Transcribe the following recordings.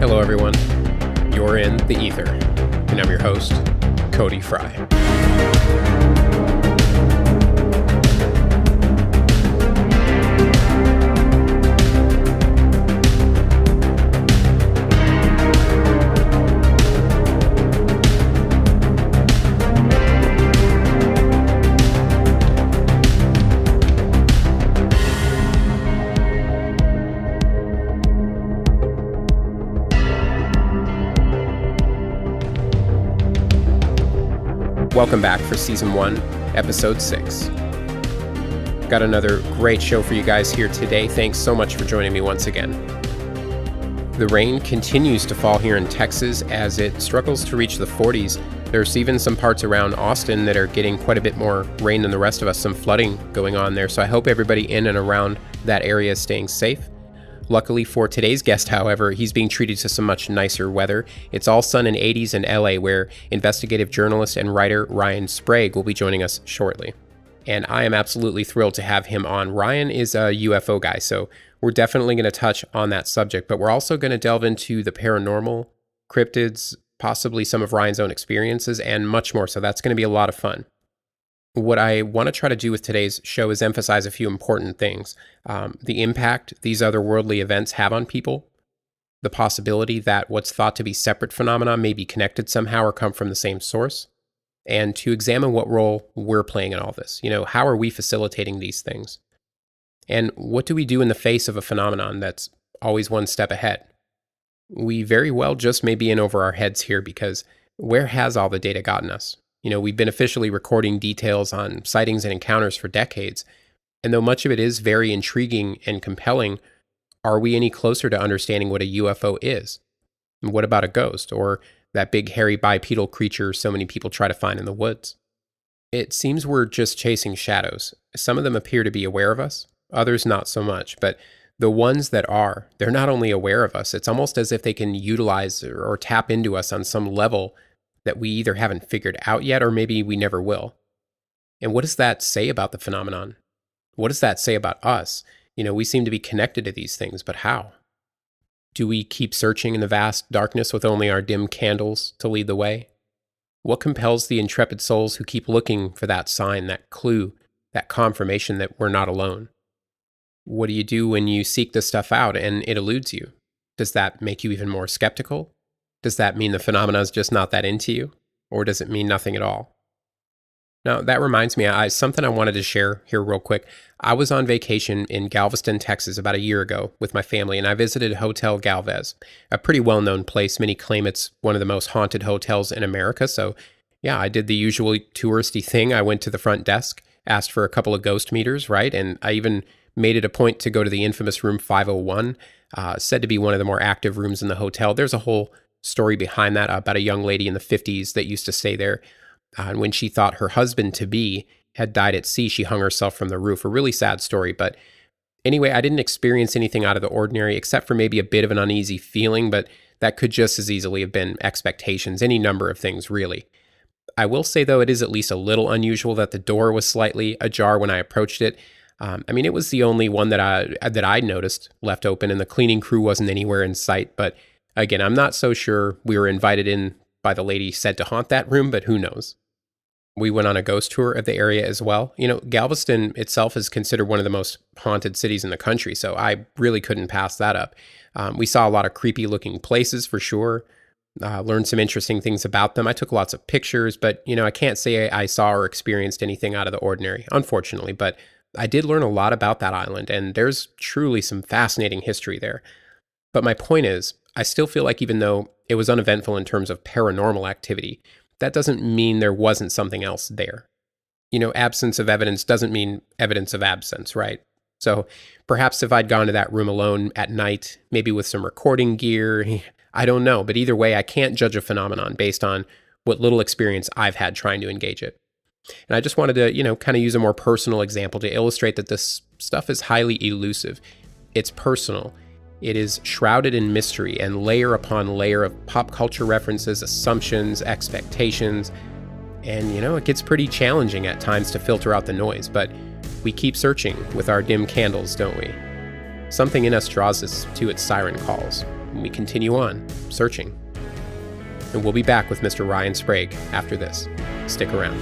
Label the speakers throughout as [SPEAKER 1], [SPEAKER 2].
[SPEAKER 1] Hello, everyone. You're in the Aether, and I'm your host, Cody Fry. Welcome back for Season 1, Episode 6. Got another great show for you guys here today. Thanks so much for joining me once again. The rain continues to fall here in Texas as it struggles to reach the 40s. There's even some parts around Austin that are getting quite a bit more rain than the rest of us, some flooding going on there. So I hope everybody in and around that area is staying safe. Luckily for today's guest, however, he's being treated to some much nicer weather. It's all sun and 80s in LA, where investigative journalist and writer Ryan Sprague will be joining us shortly. And I am absolutely thrilled to have him on. Ryan is a UFO guy, so we're definitely going to touch on that subject, but we're also going to delve into the paranormal, cryptids, possibly some of Ryan's own experiences, and much more, so that's going to be a lot of fun. What I want to try to do with today's show is emphasize a few important things. The impact these otherworldly events have on people, the possibility that what's thought to be separate phenomena may be connected somehow or come from the same source, and to examine what role we're playing in all this. How are we facilitating these things? And what do we do in the face of a phenomenon that's always one step ahead? We very well just may be in over our heads here, because where has all the data gotten us? We've been officially recording details on sightings and encounters for decades, and though much of it is very intriguing and compelling, are we any closer to understanding what a UFO is? And what about a ghost, or that big hairy bipedal creature so many people try to find in the woods? It seems we're just chasing shadows. Some of them appear to be aware of us, others not so much, but the ones that are, they're not only aware of us, it's almost as if they can utilize or tap into us on some level that we either haven't figured out yet, or maybe we never will. And what does that say about the phenomenon? What does that say about us? We seem to be connected to these things, but how? Do we keep searching in the vast darkness with only our dim candles to lead the way? What compels the intrepid souls who keep looking for that sign, that clue, that confirmation that we're not alone? What do you do when you seek this stuff out and it eludes you? Does that make you even more skeptical? Does that mean the phenomena is just not that into you? Or does it mean nothing at all? Now, that reminds me, something I wanted to share here real quick. I was on vacation in Galveston, Texas about a year ago with my family, and I visited Hotel Galvez, a pretty well-known place. Many claim it's one of the most haunted hotels in America. So yeah, I did the usual touristy thing. I went to the front desk, asked for a couple of ghost meters, right? And I even made it a point to go to the infamous room 501, said to be one of the more active rooms in the hotel. There's a whole story behind that about a young lady in the 50s that used to stay there. And when she thought her husband-to-be had died at sea, she hung herself from the roof. A really sad story. But anyway, I didn't experience anything out of the ordinary, except for maybe a bit of an uneasy feeling, but that could just as easily have been expectations, any number of things, really. I will say, though, it is at least a little unusual that the door was slightly ajar when I approached it. It was the only one that I noticed left open, and the cleaning crew wasn't anywhere in sight. But again, I'm not so sure we were invited in by the lady said to haunt that room, but who knows? We went on a ghost tour of the area as well. Galveston itself is considered one of the most haunted cities in the country, so I really couldn't pass that up. We saw a lot of creepy looking places for sure, learned some interesting things about them. I took lots of pictures, but I can't say I saw or experienced anything out of the ordinary, unfortunately, but I did learn a lot about that island, and there's truly some fascinating history there. But my point is, I still feel like even though it was uneventful in terms of paranormal activity, that doesn't mean there wasn't something else there. Absence of evidence doesn't mean evidence of absence, right? So perhaps if I'd gone to that room alone at night, maybe with some recording gear, I don't know. But either way, I can't judge a phenomenon based on what little experience I've had trying to engage it. And I just wanted to, kind of use a more personal example to illustrate that this stuff is highly elusive. It's personal. It is shrouded in mystery and layer upon layer of pop culture references, assumptions, expectations. And, it gets pretty challenging at times to filter out the noise, but we keep searching with our dim candles, don't we? Something in us draws us to its siren calls, and we continue on. searching. And we'll be back with Mr. Ryan Sprague after this. Stick around.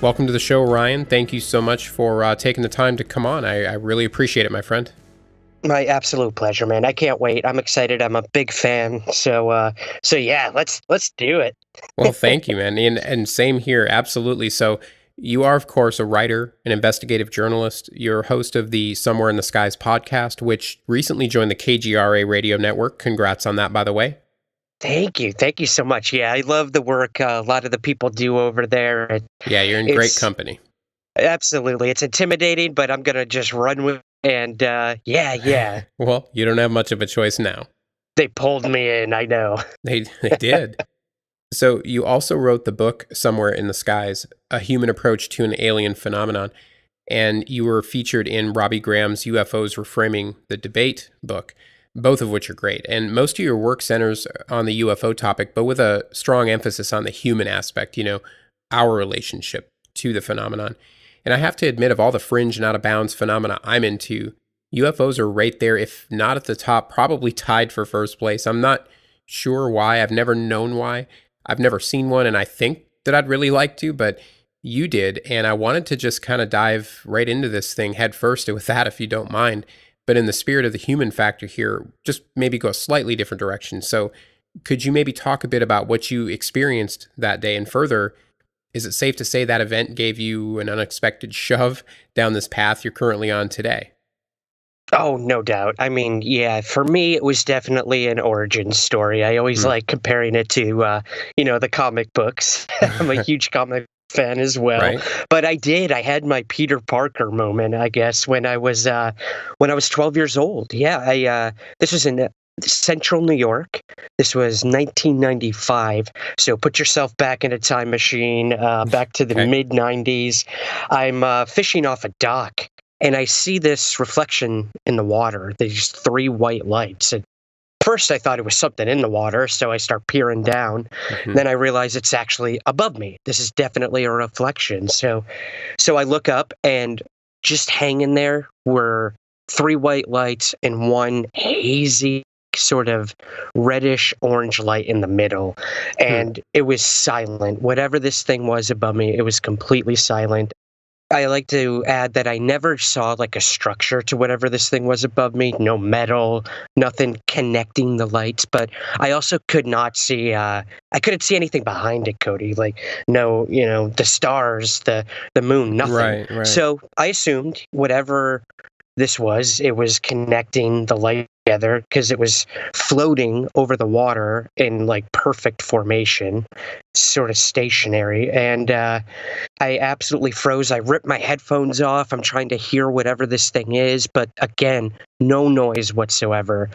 [SPEAKER 1] Welcome to the show, Ryan. Thank you so much for taking the time to come on. I really appreciate it, my friend.
[SPEAKER 2] My absolute pleasure, man. I can't wait. I'm excited. I'm a big fan. So yeah, let's do it.
[SPEAKER 1] Well, thank you, man. And same here. Absolutely. So you are, of course, a writer, an investigative journalist. You're host of the Somewhere in the Skies podcast, which recently joined the KGRA radio network. Congrats on that, by the way.
[SPEAKER 2] Thank you. Thank you so much. Yeah, I love the work a lot of the people do over there.
[SPEAKER 1] Yeah, you're in great company.
[SPEAKER 2] Absolutely. It's intimidating, but I'm going to just run with it. And yeah.
[SPEAKER 1] Well, you don't have much of a choice now.
[SPEAKER 2] They pulled me in, I know.
[SPEAKER 1] They did. So you also wrote the book Somewhere in the Skies, A Human Approach to an Alien Phenomenon. And you were featured in Robbie Graham's UFOs Reframing the Debate book, both of which are great. And most of your work centers on the UFO topic, but with a strong emphasis on the human aspect, our relationship to the phenomenon. And I have to admit, of all the fringe and out of bounds phenomena I'm into, UFOs are right there, if not at the top, probably tied for first place. I'm not sure why. I've never known why. I've never seen one, and I think that I'd really like to, but you did. And I wanted to just kind of dive right into this thing head first with that, if you don't mind. But in the spirit of the human factor here, just maybe go a slightly different direction. So could you maybe talk a bit about what you experienced that day? And further, is it safe to say that event gave you an unexpected shove down this path you're currently on today?
[SPEAKER 2] Oh, no doubt. I mean, yeah, for me, it was definitely an origin story. I always like comparing it to, the comic books. I'm a huge comic fan as well.
[SPEAKER 1] Right.
[SPEAKER 2] But I had my Peter Parker moment, I guess, when I was 12 years old. Yeah, this was in Central New York. This was 1995. So put yourself back in a time machine, back to the mid 90s. I'm fishing off a dock, and I see this reflection in the water. These three white lights. And first, I thought it was something in the water, so I start peering down. Then I realize it's actually above me. This is definitely a reflection. So I look up, and just hanging there were three white lights and one hazy sort of reddish orange light in the middle. And it was silent. Whatever this thing was above me, it was completely silent. I like to add that I never saw like a structure to whatever this thing was above me. No metal, nothing connecting the lights. But I also could not see, I couldn't see anything behind it, Cody. Like, no, the stars, the moon, nothing.
[SPEAKER 1] Right.
[SPEAKER 2] So I assumed whatever this was, it was connecting the light together because it was floating over the water in like perfect formation, sort of stationary. And I absolutely froze. I ripped my headphones off. I'm trying to hear whatever this thing is, but again, no noise whatsoever.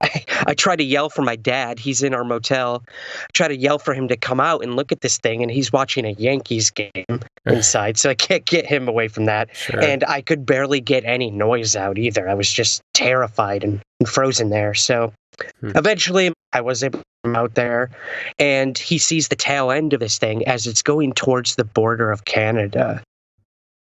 [SPEAKER 2] I try to yell for my dad. He's in our motel. I try to yell for him to come out and look at this thing, and he's watching a Yankees game inside, so I can't get him away from that.
[SPEAKER 1] Sure.
[SPEAKER 2] And I could barely get any noise out either. I was just terrified and frozen there. So eventually I was able to get him out there, and he sees the tail end of this thing as it's going towards the border of Canada.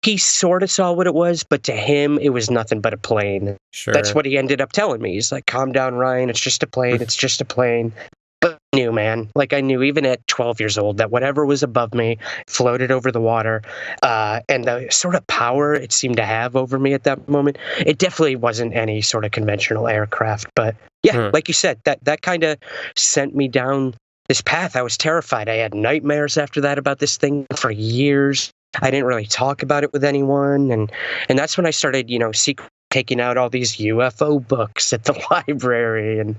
[SPEAKER 2] He sort of saw what it was, but to him, it was nothing but a plane.
[SPEAKER 1] Sure.
[SPEAKER 2] That's what he ended up telling me. He's like, calm down, Ryan. It's just a plane. It's just a plane. But I knew, man. Like, I knew even at 12 years old that whatever was above me floated over the water. And the sort of power it seemed to have over me at that moment, it definitely wasn't any sort of conventional aircraft. But yeah, like you said, that kind of sent me down this path. I was terrified. I had nightmares after that about this thing for years. I didn't really talk about it with anyone. And that's when I started, secretly taking out all these UFO books at the library. And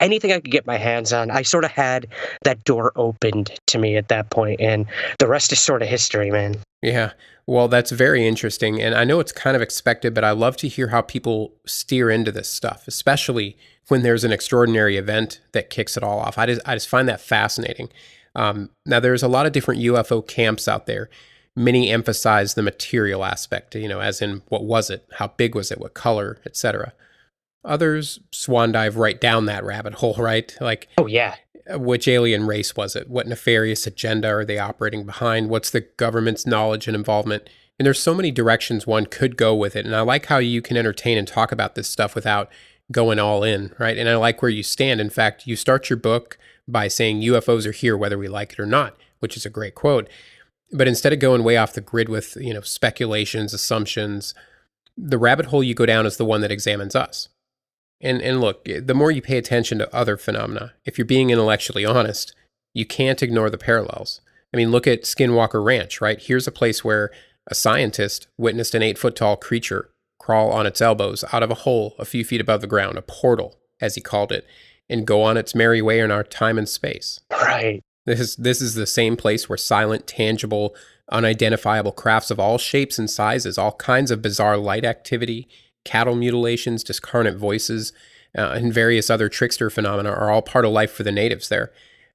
[SPEAKER 2] anything I could get my hands on, I sort of had that door opened to me at that point, and the rest is sort of history, man.
[SPEAKER 1] Yeah. Well, that's very interesting. And I know it's kind of expected, but I love to hear how people steer into this stuff, especially when there's an extraordinary event that kicks it all off. I just find that fascinating. Now, there's a lot of different UFO camps out there. Many emphasize the material aspect, as in what was it, how big was it, what color, etc. Others swan dive right down that rabbit hole, right? Like,
[SPEAKER 2] Oh yeah.
[SPEAKER 1] which alien race was it? What nefarious agenda are they operating behind? What's the government's knowledge and involvement? And there's so many directions one could go with it. And I like how you can entertain and talk about this stuff without going all in, right? And I like where you stand. In fact, you start your book by saying UFOs are here whether we like it or not, which is a great quote. But instead of going way off the grid with, speculations, assumptions, the rabbit hole you go down is the one that examines us. And look, the more you pay attention to other phenomena, if you're being intellectually honest, you can't ignore the parallels. I mean, look at Skinwalker Ranch, right? Here's a place where a scientist witnessed an 8-foot-tall creature crawl on its elbows out of a hole a few feet above the ground, a portal, as he called it, and go on its merry way in our time and space.
[SPEAKER 2] Right.
[SPEAKER 1] This is the same place where silent, tangible, unidentifiable crafts of all shapes and sizes, all kinds of bizarre light activity, cattle mutilations, discarnate voices, and various other trickster phenomena are all part of life for the natives there.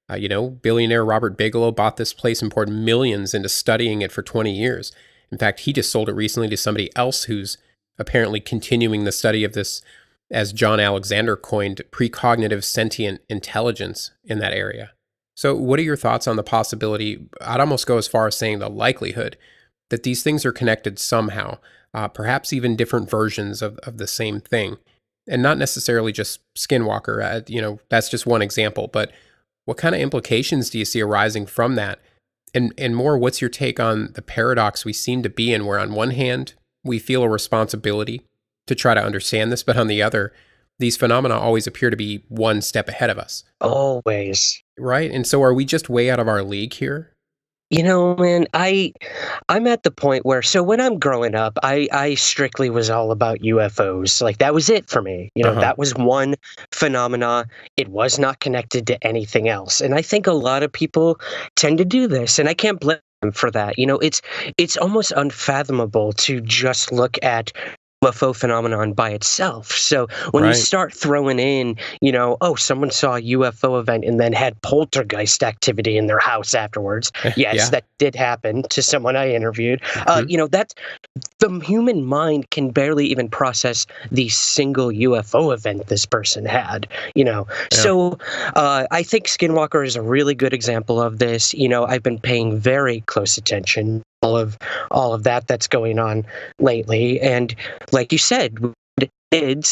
[SPEAKER 1] Billionaire Robert Bigelow bought this place and poured millions into studying it for 20 years. In fact, he just sold it recently to somebody else who's apparently continuing the study of this, as John Alexander coined, precognitive sentient intelligence in that area. So what are your thoughts on the possibility, I'd almost go as far as saying the likelihood, that these things are connected somehow, perhaps even different versions of the same thing, and not necessarily just Skinwalker, that's just one example, but what kind of implications do you see arising from that? And more, what's your take on the paradox we seem to be in, where on one hand, we feel a responsibility to try to understand this, but on the other, these phenomena always appear to be one step ahead of us.
[SPEAKER 2] Always.
[SPEAKER 1] Right? And so are we just way out of our league here?
[SPEAKER 2] Man, I'm at the point where, so when I'm growing up, I strictly was all about UFOs. Like, that was it for me. That was one phenomena. It was not connected to anything else. And I think a lot of people tend to do this, and I can't blame them for that. It's almost unfathomable to just look at UFO phenomenon by itself. So when you start throwing in, someone saw a UFO event and then had poltergeist activity in their house afterwards. Yes, that did happen to someone I interviewed. That's, the human mind can barely even process the single UFO event this person had. So I think Skinwalker is a really good example of this. I've been paying very close attention all of that's going on lately, and like you said,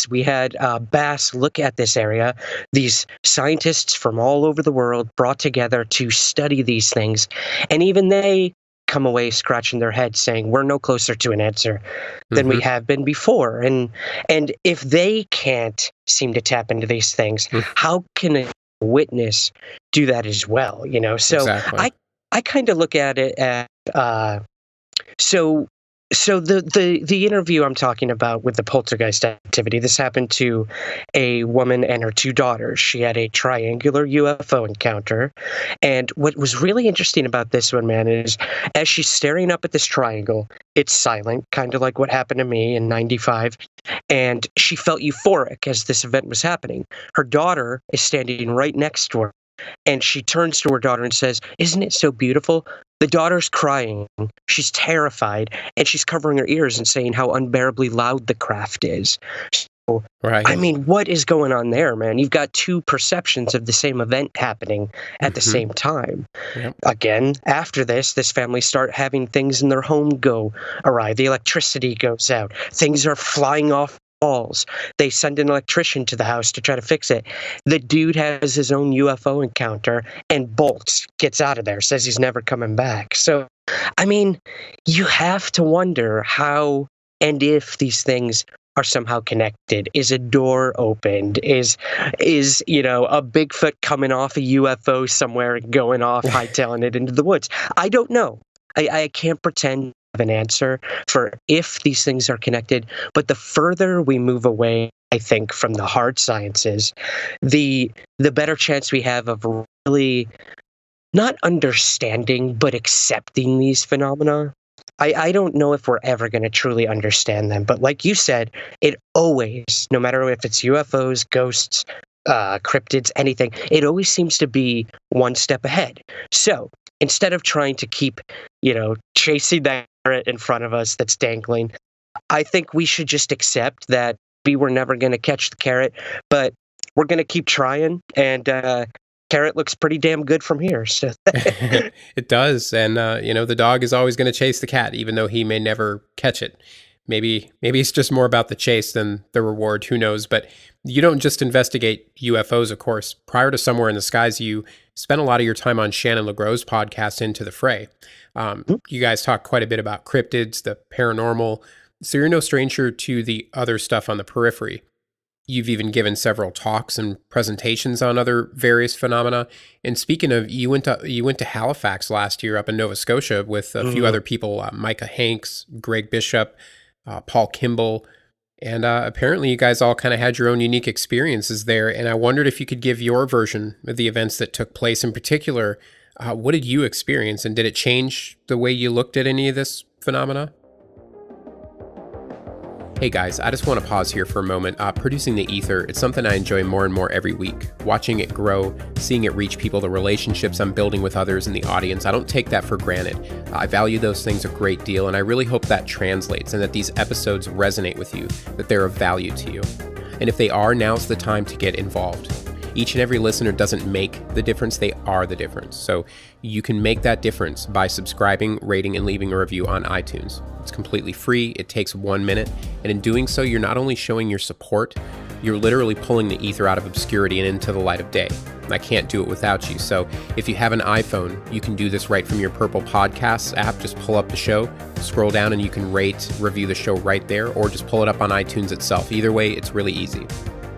[SPEAKER 2] we had Bass look at this area. These scientists from all over the world brought together to study these things, and even they come away scratching their heads saying we're no closer to an answer than we have been before. And if they can't seem to tap into these things, how can a witness do that as well? So
[SPEAKER 1] Exactly.
[SPEAKER 2] I kind of look at it as so the interview I'm talking about with the poltergeist activity, this happened to a woman and her 2 daughters. She had a triangular UFO encounter. And what was really interesting about this one, man, is as she's staring up at this triangle, it's silent, kind of like what happened to me in 95. And she felt euphoric as this event was happening. Her daughter is standing right next to her. And she turns to her daughter and says, "Isn't it so beautiful?" The daughter's crying. She's terrified, and she's covering her ears and saying how unbearably loud the craft is. So, I mean, what is going on there, man? You've got 2 perceptions of the same event happening at the same time.
[SPEAKER 1] Yep.
[SPEAKER 2] Again, after this family start having things in their home go awry. The electricity goes out. Things are flying off walls. They send an electrician to the house to try to fix it. The dude has his own UFO encounter and bolts, gets out of there, says he's never coming back. So, I mean, you have to wonder how and if these things are somehow connected. Is a door opened? Is a Bigfoot coming off a UFO somewhere and going off, hightailing it into the woods? I don't know. I can't pretend an answer for if these things are connected. But the further we move away, I think, from the hard sciences, the better chance we have of really not understanding, but accepting these phenomena. I don't know if we're ever going to truly understand them, but like you said, it always, no matter if it's UFOs, ghosts, cryptids, anything, it always seems to be one step ahead. So instead of trying to keep, chasing that carrot in front of us that's dangling, I think we should just accept that we're never going to catch the carrot, but we're going to keep trying, and carrot looks pretty damn good from here. So
[SPEAKER 1] It does. And, the dog is always going to chase the cat, even though he may never catch it. Maybe it's just more about the chase than the reward. Who knows? But you don't just investigate UFOs, of course. Prior to Somewhere in the Skies, you spent a lot of your time on Shannon LeGros's podcast, Into the Fray. You guys talk quite a bit about cryptids, the paranormal. So you're no stranger to the other stuff on the periphery. You've even given several talks and presentations on other various phenomena. And speaking of, you went to Halifax last year up in Nova Scotia with a few other people, Micah Hanks, Greg Bishop, Paul Kimball. And apparently you guys all kind of had your own unique experiences there. And I wondered if you could give your version of the events that took place. In particular, what did you experience? And did it change the way you looked at any of this phenomena? Hey guys, I just want to pause here for a moment. Producing the Aether, it's something I enjoy more and more every week. Watching it grow, seeing it reach people, the relationships I'm building with others in the audience, I don't take that for granted. I value those things a great deal, and I really hope that translates and that these episodes resonate with you, that they're of value to you. And if they are, now's the time to get involved. Each and every listener doesn't make the difference, they are the difference. So you can make that difference by subscribing, rating, and leaving a review on iTunes. It's completely free, it takes 1 minute, and in doing so, you're not only showing your support, you're literally pulling the Aether out of obscurity and into the light of day. I can't do it without you. So if you have an iPhone, you can do this right from your Purple Podcasts app. Just pull up the show, scroll down, and you can rate, review the show right there, or just pull it up on iTunes itself. Either way, it's really easy.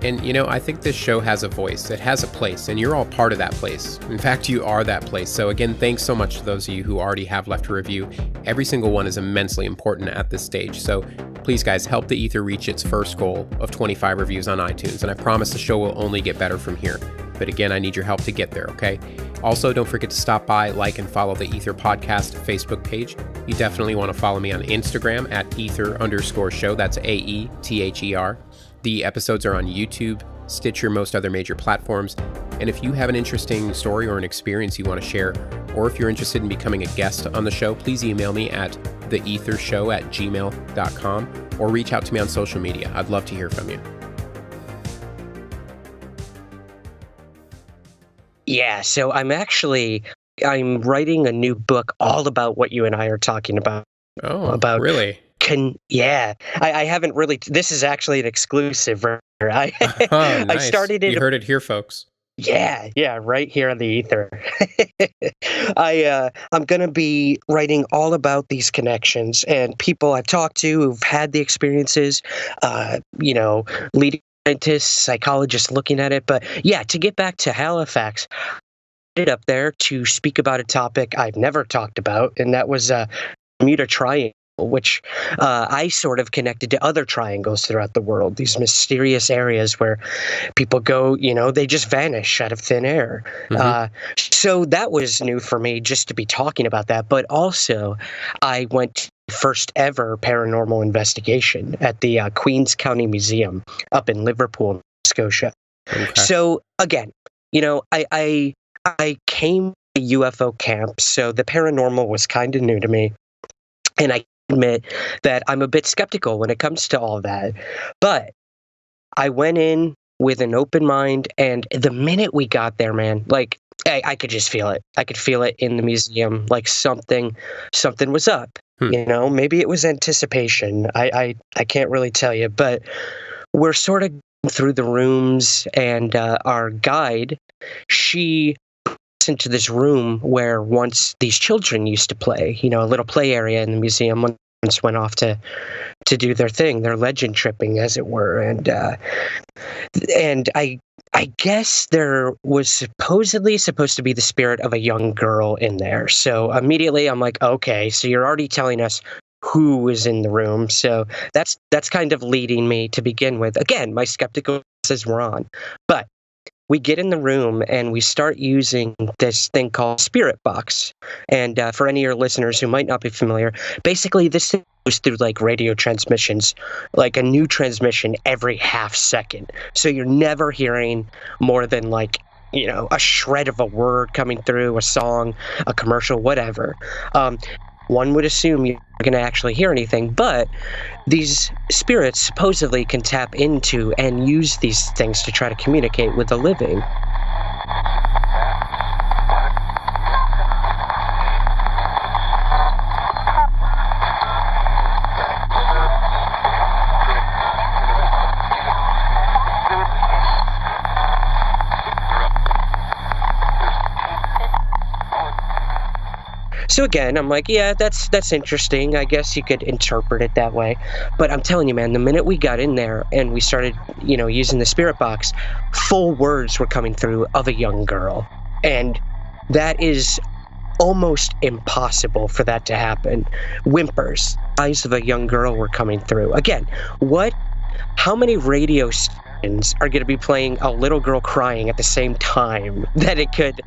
[SPEAKER 1] And, I think this show has a voice. It has a place, and you're all part of that place. In fact, you are that place. So again, thanks so much to those of you who already have left a review. Every single one is immensely important at this stage. So please, guys, help the Aether reach its first goal of 25 reviews on iTunes. And I promise the show will only get better from here. But again, I need your help to get there, okay? Also, don't forget to stop by, like, and follow the Aether Podcast Facebook page. You definitely want to follow me on Instagram at Aether_show. That's AETHER. The episodes are on YouTube, Stitcher, most other major platforms. And if you have an interesting story or an experience you want to share, or if you're interested in becoming a guest on the show, please email me at theaethershow@gmail.com or reach out to me on social media. I'd love to hear from you.
[SPEAKER 2] Yeah, so I'm writing a new book all about what you and I are talking about.
[SPEAKER 1] Oh, really?
[SPEAKER 2] I haven't really. This is actually an exclusive. I
[SPEAKER 1] nice.
[SPEAKER 2] I started it.
[SPEAKER 1] You heard it here, folks.
[SPEAKER 2] Yeah, right here on the Aether. I'm going to be writing all about these connections and people I've talked to who've had the experiences. Leading scientists, psychologists looking at it. But yeah, to get back to Halifax, I ended up there to speak about a topic I've never talked about, and that was Bermuda Triangle, which I sort of connected to other triangles throughout the world, these mysterious areas where people go, they just vanish out of thin air. Mm-hmm. So that was new for me just to be talking about that. But also, I went to the first ever paranormal investigation at the Queens County Museum up in Liverpool, Nova Scotia. Okay. So again, I came to UFO camp, so the paranormal was kind of new to me. And I admit that I'm a bit skeptical when it comes to all that. But I went in with an open mind, and the minute we got there, man, like I could just feel it. I could feel it in the museum, like something was up. Maybe it was anticipation. I can't really tell you, but we're sort of through the rooms, and our guide, she into this room where once these children used to play, a little play area in the museum once went off to do their thing, their legend tripping, as it were. And I guess there was supposedly supposed to be the spirit of a young girl in there. So immediately I'm like, okay, so you're already telling us who is in the room. So that's kind of leading me to begin with. Again, my skeptical is wrong. But we get in the room and we start using this thing called Spirit Box. And for any of your listeners who might not be familiar, basically this thing goes through like radio transmissions, like a new transmission every half second. So you're never hearing more than like, a shred of a word coming through, a song, a commercial, whatever. One would assume you're going to actually hear anything, but these spirits supposedly can tap into and use these things to try to communicate with the living. So again, I'm like, yeah, that's interesting. I guess you could interpret it that way. But I'm telling you, man, the minute we got in there and we started, using the Spirit Box, full words were coming through of a young girl. And that is almost impossible for that to happen. Whimpers, eyes of a young girl were coming through. Again, how many radio stations are going to be playing a little girl crying at the same time that it could,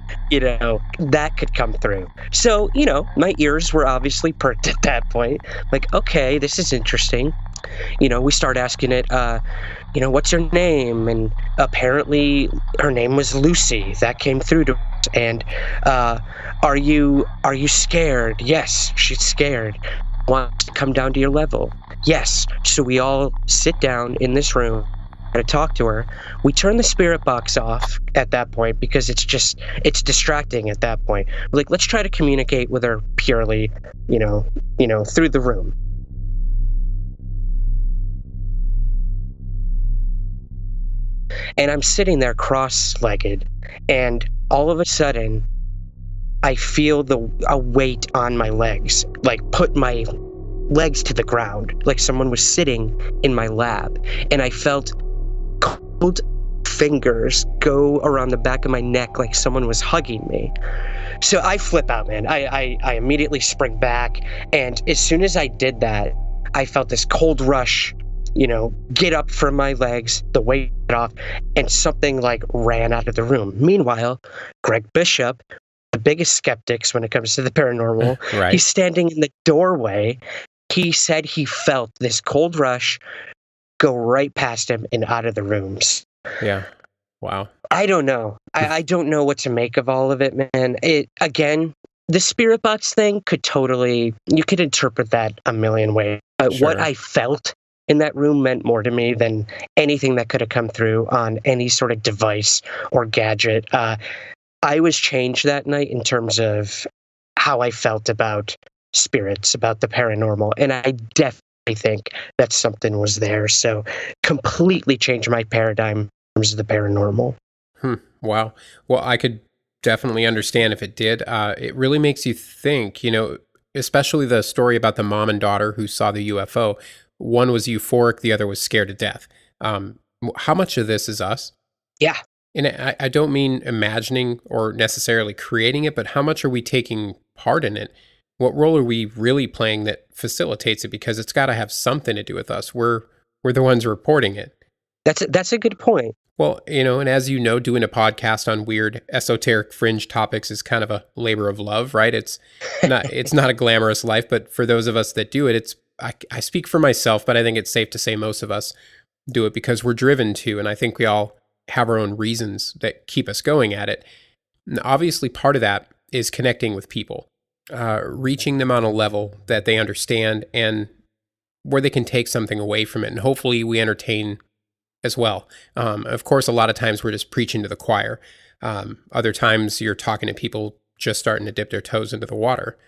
[SPEAKER 2] that could come through? So, my ears were obviously perked at that point. Like, okay, this is interesting. We start asking it, what's your name? And apparently her name was Lucy. That came through to us. And are you scared? Yes, she's scared. Wants to come down to your level. Yes. So we all sit down in this room to talk to her. We turn the Spirit Box off at that point because it's distracting at that point. We're like, let's try to communicate with her purely, through the room. And I'm sitting there cross-legged, and all of a sudden, I feel a weight on my legs, like put my legs to the ground, like someone was sitting in my lap, and I felt cold fingers go around the back of my neck like someone was hugging me. So I flip out, man. I immediately spring back, and as soon as I did that, I felt this cold rush, get up from my legs, the weight off, and something like ran out of the room. Meanwhile, Greg Bishop, the biggest skeptics when it comes to the paranormal,
[SPEAKER 1] right.
[SPEAKER 2] He's standing in the doorway. He said he felt this cold rush go right past him and out of the rooms.
[SPEAKER 1] Yeah. Wow.
[SPEAKER 2] I don't know. I don't know what to make of all of it, man. Again, the Spirit Box thing you could interpret that a million ways. But
[SPEAKER 1] Sure.
[SPEAKER 2] What I felt in that room meant more to me than anything that could have come through on any sort of device or gadget. I was changed that night in terms of how I felt about spirits, about the paranormal, and I definitely think that something was there. So completely changed my paradigm in terms of the paranormal.
[SPEAKER 1] Wow. Well, I could definitely understand if it did. It really makes you think, especially the story about the mom and daughter who saw the UFO. One was euphoric, the other was scared to death. How much of this is us?
[SPEAKER 2] Yeah.
[SPEAKER 1] And I don't mean imagining or necessarily creating it, but how much are we taking part in it? What role are we really playing that facilitates it? Because it's got to have something to do with us. We're the ones reporting it.
[SPEAKER 2] That's a good point.
[SPEAKER 1] Well, and as you know, doing a podcast on weird, esoteric fringe topics is kind of a labor of love, right? It's not a glamorous life, but for those of us that do it, I speak for myself, but I think it's safe to say most of us do it because we're driven to, and I think we all have our own reasons that keep us going at it. And obviously, part of that is connecting with people, reaching them on a level that they understand and where they can take something away from it. And hopefully we entertain as well. Of course, a lot of times we're just preaching to the choir. Other times you're talking to people just starting to dip their toes into the water.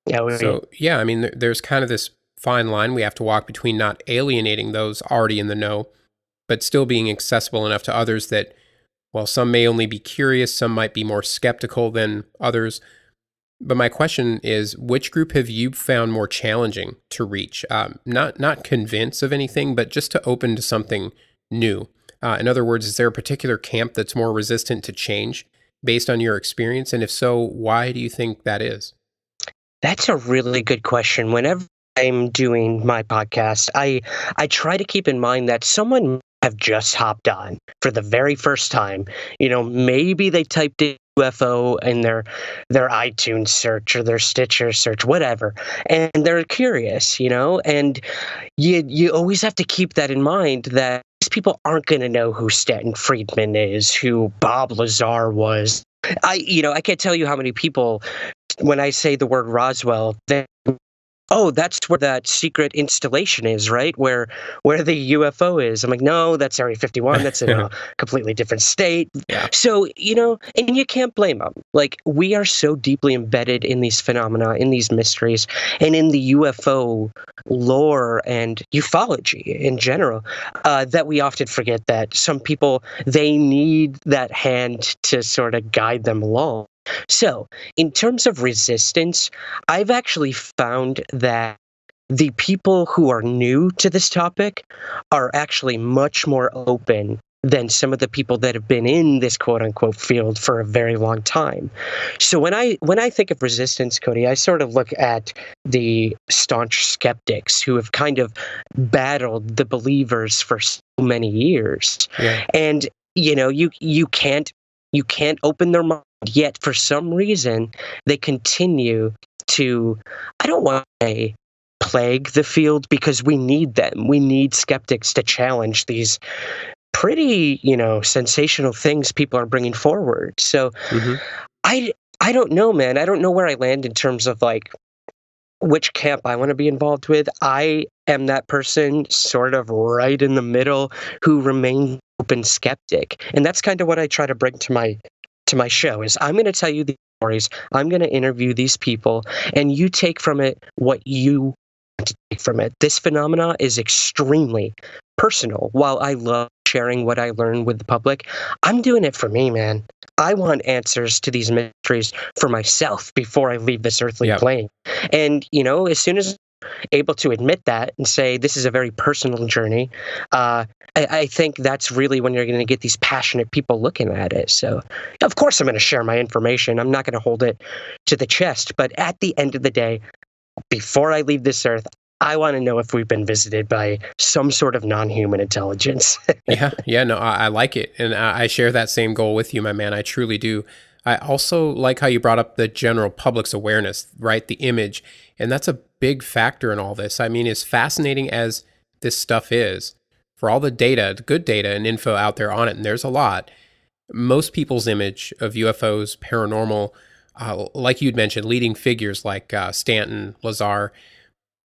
[SPEAKER 1] Yeah, I mean, there's kind of this fine line we have to walk between not alienating those already in the know, but still being accessible enough to others that, while some may only be curious, some might be more skeptical than others. But my question is, which group have you found more challenging to reach? Not convince of anything, but just to open to something new. In other words, is there a particular camp that's more resistant to change based on your experience? And if so, why do you think that is?
[SPEAKER 2] That's a really good question. Whenever I'm doing my podcast, I try to keep in mind that someone have just hopped on for the very first time. Maybe they typed in UFO in their iTunes search or their Stitcher search, whatever, and they're curious, and you always have to keep that in mind that these people aren't going to know who Stanton Friedman is, who Bob Lazar was. I can't tell you how many people, when I say the word Roswell, oh, that's where that secret installation is, right? Where the UFO is. I'm like, no, that's Area 51. That's in a completely different state.
[SPEAKER 1] Yeah.
[SPEAKER 2] So, and you can't blame them. Like, we are so deeply embedded in these phenomena, in these mysteries, and in the UFO lore and ufology in general, that we often forget that some people, they need that hand to sort of guide them along. So, in terms of resistance, I've actually found that the people who are new to this topic are actually much more open than some of the people that have been in this quote unquote field for a very long time. So when I think of resistance, Cody, I sort of look at the staunch skeptics who have kind of battled the believers for so many years.
[SPEAKER 1] Yeah.
[SPEAKER 2] And you can't open their mind. Yet, for some reason, they continue to, I don't want to say plague the field, because we need them. We need skeptics to challenge these pretty, sensational things people are bringing forward. So I don't know, man. I don't know where I land in terms of like which camp I want to be involved with. I am that person sort of right in the middle who remains open skeptic. And that's kind of what I try to bring to my show. Is I'm going to tell you these stories, I'm going to interview these people, and you take from it what you want to take from it. This phenomena is extremely personal. While I love sharing what I learn with the public, I'm doing it for me, man. I want answers to these mysteries for myself before I leave this earthly plane. And, as soon as able to admit that and say this is a very personal journey, I think that's really when you're going to get these passionate people looking at it. So, of course, I'm going to share my information. I'm not going to hold it to the chest. But at the end of the day, before I leave this earth, I want to know if we've been visited by some sort of non-human intelligence.
[SPEAKER 1] No, I like it. And I share that same goal with you, my man. I truly do. I also like how you brought up the general public's awareness, right? The image. And that's a big factor in all this. I mean, as fascinating as this stuff is, for all the data, the good data and info out there on it, and there's a lot, most people's image of UFOs, paranormal, like you'd mentioned, leading figures like Stanton, Lazar,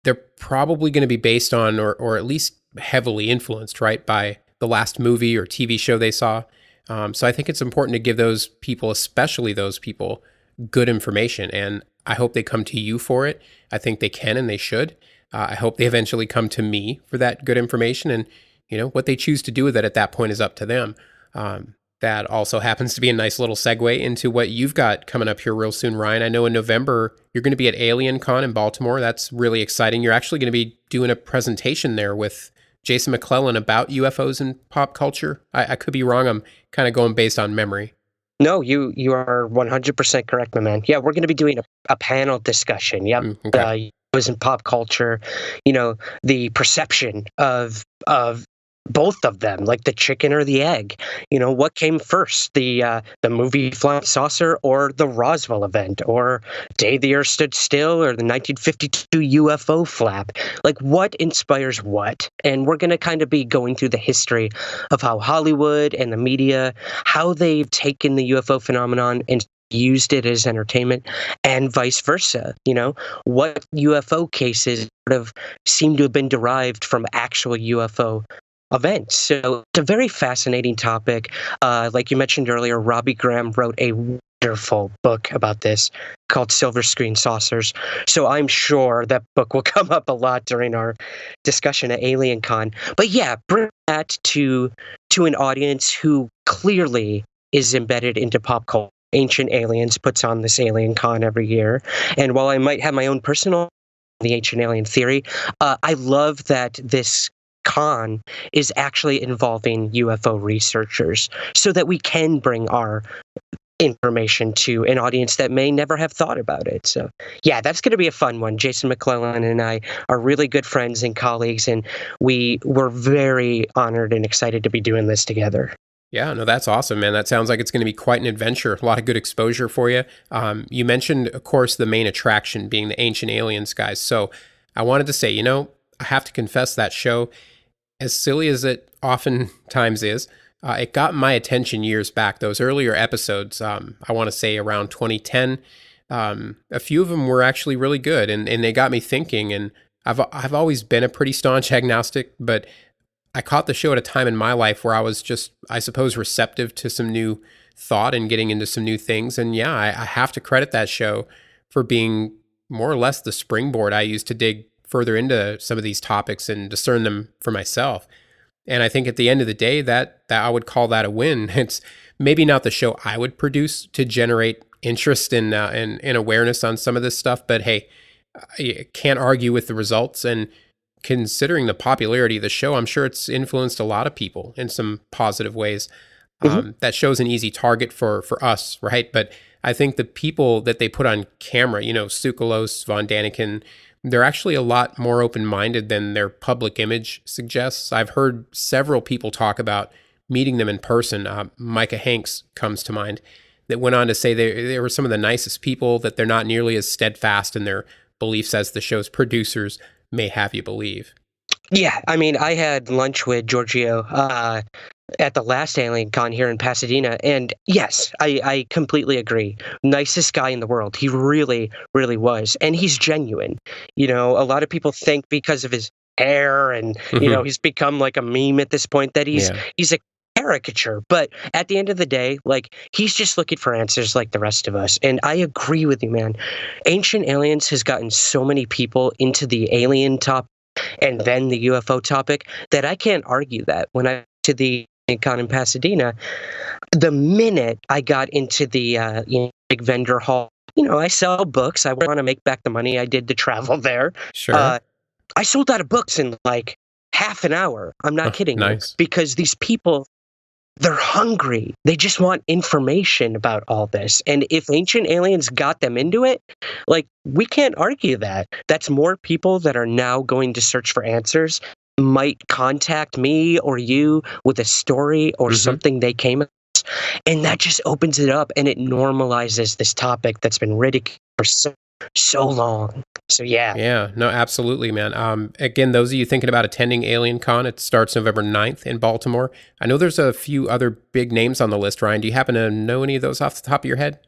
[SPEAKER 1] they're probably going to be based on, or at least heavily influenced, right, by the last movie or TV show they saw. So I think it's important to give those people, especially those people, good information. And I hope they come to you for it. I think they can and they should. I hope they eventually come to me for that good information. And, what they choose to do with it at that point is up to them. That also happens to be a nice little segue into what you've got coming up here real soon, Ryan. I know in November, you're going to be at Alien Con in Baltimore. That's really exciting. You're actually going to be doing a presentation there with Jason McClellan about UFOs and pop culture. I could be wrong. I'm kind of going based on memory.
[SPEAKER 2] No, you are 100% correct, my man. Yeah, we're going to be doing a panel discussion. Yep.
[SPEAKER 1] Okay.
[SPEAKER 2] UFOs and pop culture, the perception of both of them, like the chicken or the egg. What came first, the movie Flying Saucer or the Roswell event, or Day the Earth Stood Still, or the 1952 UFO flap? Like, what inspires what? And we're going to kind of be going through the history of how Hollywood and the media, how they've taken the UFO phenomenon and used it as entertainment, and vice versa. What UFO cases sort of seem to have been derived from actual UFO events. So it's a very fascinating topic. Like you mentioned earlier, Robbie Graham wrote a wonderful book about this called Silver Screen Saucers. So I'm sure that book will come up a lot during our discussion at Alien Con. But yeah, bring that to an audience who clearly is embedded into pop culture. Ancient Aliens puts on this Alien Con every year. And while I might have my own personal the Ancient Alien theory, I love that this con is actually involving UFO researchers so that we can bring our information to an audience that may never have thought about it. So, yeah, that's going to be a fun one. Jason McClellan and I are really good friends and colleagues, and we were very honored and excited to be doing this together.
[SPEAKER 1] Yeah, no, that's awesome, man. That sounds like it's going to be quite an adventure. A lot of good exposure for you. You mentioned, of course, the main attraction being the Ancient Aliens guys. So I wanted to say, I have to confess that show, as silly as it oftentimes is, it got my attention years back. Those earlier episodes, I want to say around 2010, a few of them were actually really good, and they got me thinking. And I've always been a pretty staunch agnostic, but I caught the show at a time in my life where I was just, I suppose, receptive to some new thought and getting into some new things. And yeah, I have to credit that show for being more or less the springboard I used to dig further into some of these topics and discern them for myself. And I think at the end of the day, that I would call that a win. It's maybe not the show I would produce to generate interest and awareness on some of this stuff, but hey, I can't argue with the results. And considering the popularity of the show, I'm sure it's influenced a lot of people in some positive ways. That show's an easy target for us, right? But I think the people that they put on camera, Tsoukalos, Von Daniken, they're actually a lot more open-minded than their public image suggests. I've heard several people talk about meeting them in person. Micah Hanks comes to mind, that went on to say they were some of the nicest people, that they're not nearly as steadfast in their beliefs as the show's producers may have you believe.
[SPEAKER 2] Yeah, I mean, I had lunch with Giorgio at the last Alien Con here in Pasadena, and yes, I completely agree. Nicest guy in the world. He really, really was, and he's genuine. A lot of people think because of his hair and he's become like a meme at this point that he's a caricature, but at the end of the day, like, he's just looking for answers like the rest of us. And I agree with you, man. Ancient Aliens has gotten so many people into the alien topic and then the UFO topic that I can't argue that. When I went to the con in Pasadena, the minute I got into the big vendor hall, I sell books. I want to make back the money I did to travel there.
[SPEAKER 1] Sure.
[SPEAKER 2] I sold out of books in like half an hour. I'm not kidding.
[SPEAKER 1] Nice.
[SPEAKER 2] You, because these people, they're hungry. They just want information about all this. And if Ancient Aliens got them into it, like, we can't argue that. That's more people that are now going to search for answers, might contact me or you with a story or something they came across. And that just opens it up, and it normalizes this topic that's been ridiculed for so long. So yeah,
[SPEAKER 1] no, absolutely, man. Again, those of you thinking about attending Alien Con, it starts November 9th in Baltimore. I know there's a few other big names on the list. Ryan, do you happen to know any of those off the top of your head?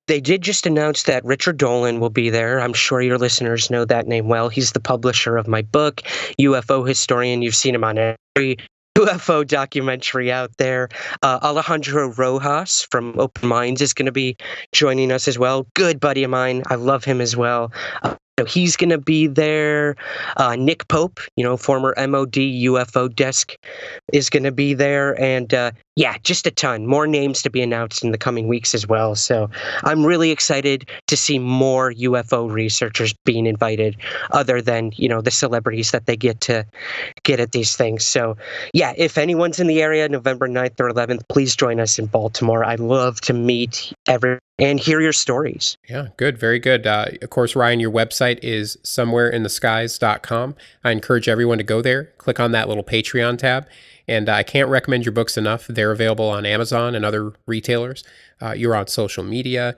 [SPEAKER 2] They did just announce that Richard Dolan will be there. I'm sure your listeners know that name well. He's the publisher of my book, UFO Historian. You've seen him on every UFO documentary out there. Alejandro Rojas from Open Minds is going to be joining us as well. Good buddy of mine. I love him as well. So he's going to be there. Nick Pope, former MOD UFO desk, is going to be there. And just a ton more names to be announced in the coming weeks as well. So I'm really excited to see more UFO researchers being invited, other than, the celebrities that they get to get at these things. So yeah, if anyone's in the area, November 9th or 11th, please join us in Baltimore. I'd love to meet everyone and hear your stories.
[SPEAKER 1] Yeah, good. Very good. Of course, Ryan, your website is somewhereintheskies.com. I encourage everyone to go there, click on that little Patreon tab. And I can't recommend your books enough. They're available on Amazon and other retailers. You're on social media.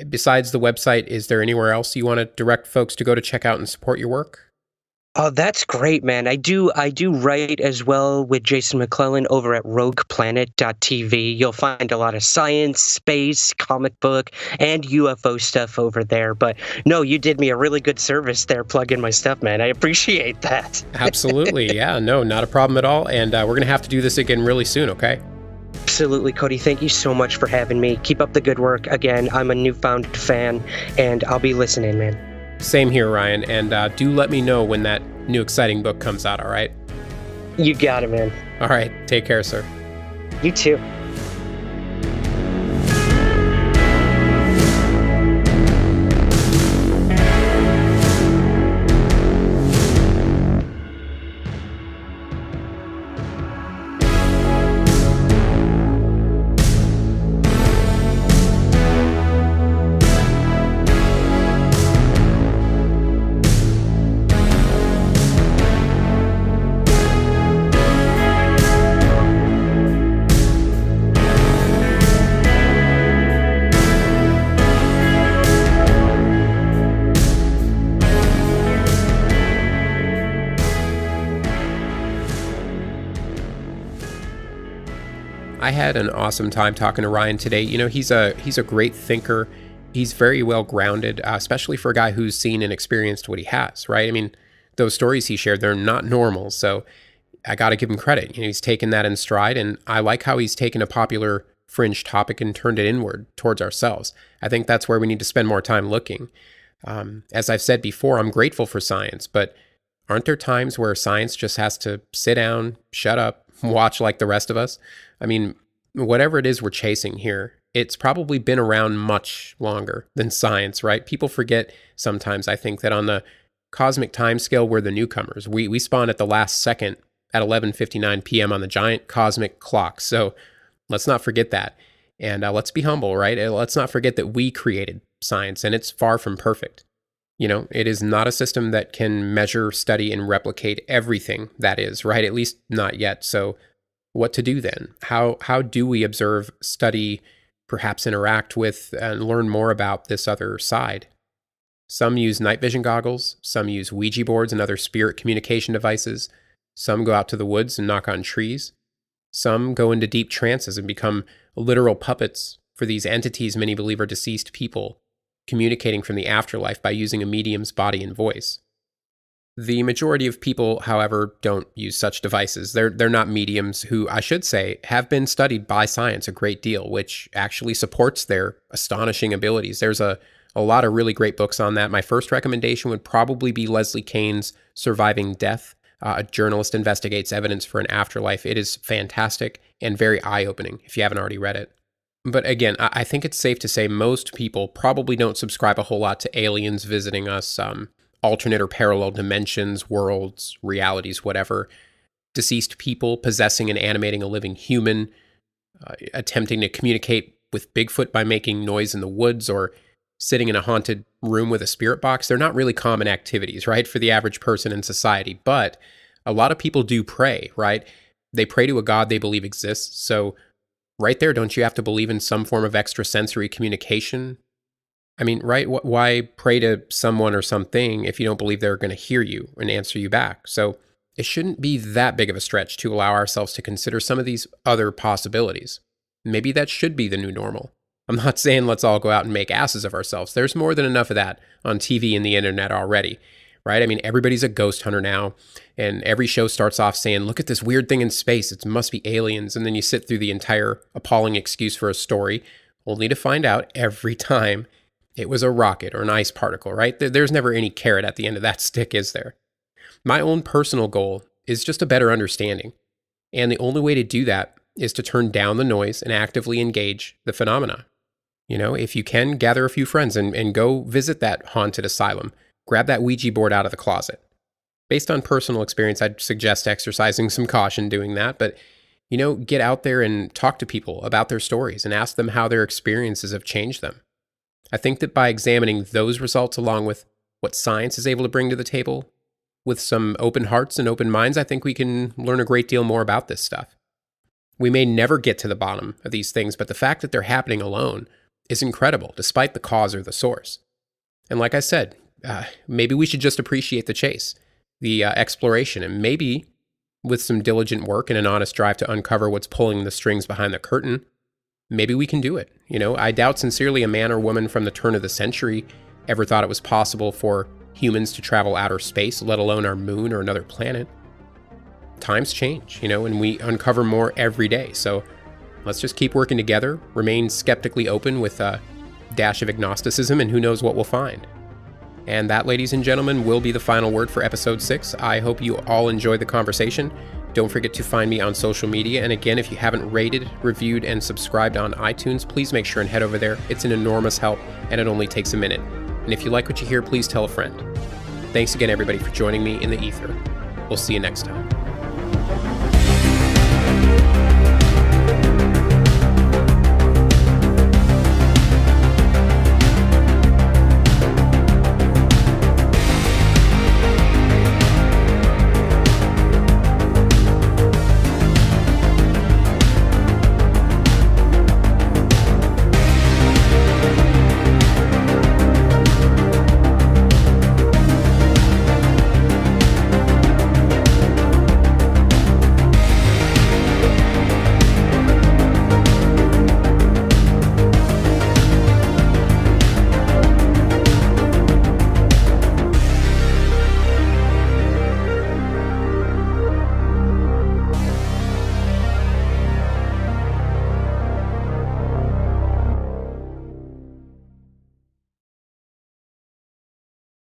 [SPEAKER 1] Besides the website, is there anywhere else you want to direct folks to go to check out and support your work?
[SPEAKER 2] Oh, that's great, man. I do write as well with Jason McClellan over at rogueplanet.tv. You'll find a lot of science, space, comic book, and UFO stuff over there. But no, you did me a really good service there plugging my stuff, man. I appreciate that.
[SPEAKER 1] Absolutely. Yeah, no, not a problem at all. And we're going to have to do this again really soon, okay?
[SPEAKER 2] Absolutely, Cody. Thank you so much for having me. Keep up the good work. Again, I'm a newfound fan, and I'll be listening, man.
[SPEAKER 1] Same here, Ryan, and do let me know when that new exciting book comes out, all right?
[SPEAKER 2] You got it, man.
[SPEAKER 1] All right, take care, sir.
[SPEAKER 2] You too.
[SPEAKER 1] had an awesome time talking to Ryan today. You know, he's a great thinker. He's very well grounded, especially for a guy who's seen and experienced what he has, right? I mean, those stories he shared, they're not normal. So I got to give him credit. You know, he's taken that in stride, and I like how he's taken a popular fringe topic and turned it inward towards ourselves. I think that's where we need to spend more time looking. As I've said before, I'm grateful for science, but aren't there times where science just has to sit down, shut up, watch like the rest of us? I mean, whatever it is we're chasing here, it's probably been around much longer than science, right? People forget sometimes, I think, that on the cosmic timescale, we're the newcomers. We spawn at the last second at 11:59 p.m. on the giant cosmic clock. So let's not forget that. And let's be humble, right? Let's not forget that we created science, and it's far from perfect. You know, it is not a system that can measure, study, and replicate everything that is, right? At least not yet. So what to do then? How do we observe, study, perhaps interact with, and learn more about this other side? Some use night vision goggles. Some use Ouija boards and other spirit communication devices. Some go out to the woods and knock on trees. Some go into deep trances and become literal puppets for these entities many believe are deceased people, communicating from the afterlife by using a medium's body and voice. The majority of people, however, don't use such devices. They're not mediums who, I should say, have been studied by science a great deal, which actually supports their astonishing abilities. There's a lot of really great books on that. My first recommendation would probably be Leslie Kane's Surviving Death. A journalist investigates evidence for an afterlife. It is fantastic and very eye-opening if you haven't already read it. But again, I think it's safe to say most people probably don't subscribe a whole lot to aliens visiting us, alternate or parallel dimensions, worlds, realities, whatever. Deceased people possessing and animating a living human, attempting to communicate with Bigfoot by making noise in the woods, or sitting in a haunted room with a spirit box. They're not really common activities, right, for the average person in society. But a lot of people do pray, right? They pray to a God they believe exists. So right there, don't you have to believe in some form of extrasensory communication? I mean, right? Why pray to someone or something if you don't believe they're going to hear you and answer you back? So it shouldn't be that big of a stretch to allow ourselves to consider some of these other possibilities. Maybe that should be the new normal. I'm not saying let's all go out and make asses of ourselves. There's more than enough of that on TV and the internet already, right? I mean, everybody's a ghost hunter now, and every show starts off saying, look at this weird thing in space. It must be aliens. And then you sit through the entire appalling excuse for a story, only to find out every time it was a rocket or an ice particle, right? There's never any carrot at the end of that stick, is there? My own personal goal is just a better understanding. And the only way to do that is to turn down the noise and actively engage the phenomena. You know, if you can, gather a few friends and go visit that haunted asylum. Grab that Ouija board out of the closet. Based on personal experience, I'd suggest exercising some caution doing that. But, you know, get out there and talk to people about their stories and ask them how their experiences have changed them. I think that by examining those results along with what science is able to bring to the table, with some open hearts and open minds, I think we can learn a great deal more about this stuff. We may never get to the bottom of these things, but the fact that they're happening alone is incredible, despite the cause or the source. And like I said, maybe we should just appreciate the chase, the exploration, and maybe with some diligent work and an honest drive to uncover what's pulling the strings behind the curtain, maybe we can do it. You know, I doubt sincerely a man or woman from the turn of the century ever thought it was possible for humans to travel outer space, let alone our moon or another planet. Times change, you know, and we uncover more every day. So let's just keep working together, remain skeptically open with a dash of agnosticism, and who knows what we'll find. And that, ladies and gentlemen, will be the final word for episode 6. I hope you all enjoyed the conversation. Don't forget to find me on social media. And again, if you haven't rated, reviewed, and subscribed on iTunes, please make sure and head over there. It's an enormous help, and it only takes a minute. And if you like what you hear, please tell a friend. Thanks again, everybody, for joining me in the Aether. We'll see you next time.